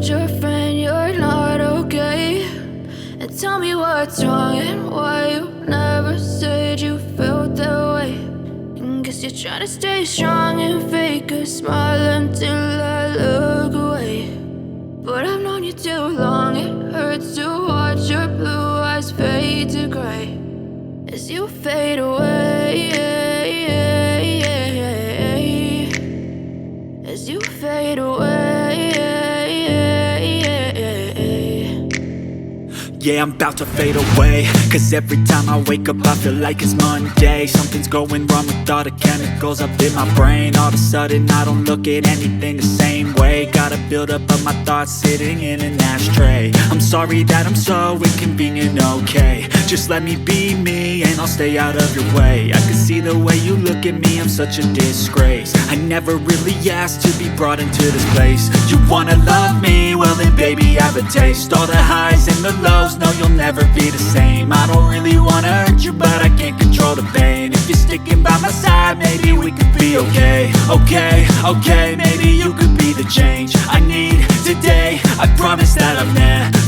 told your friend you're not okay, and tell me what's wrong and why you never said you felt that way. Guess you're trying to stay strong and fake a smile until I look away. But I've known you too long, it hurts to watch your blue eyes fade to gray as you fade away, as you fade away. Yeah, I'm about to fade away, cause every time I wake up I feel like it's Monday. Something's going wrong with all the chemicals up in my brain. All of a sudden I don't look at anything the same way. Got a build up of my thoughts sitting in an ashtray. I'm sorry that I'm so inconvenient, okay. Just let me be me and I'll stay out of your way. I can see the way you look at me, I'm such a disgrace. I never really asked to be brought into this place. You wanna love me? Well then baby have a taste. All the highs and the lows, no you'll never be the same. I don't really wanna hurt you but I can't control the pain. If you're sticking by my side maybe we could be okay. Okay, maybe you could be the change I need today. I promise that I've never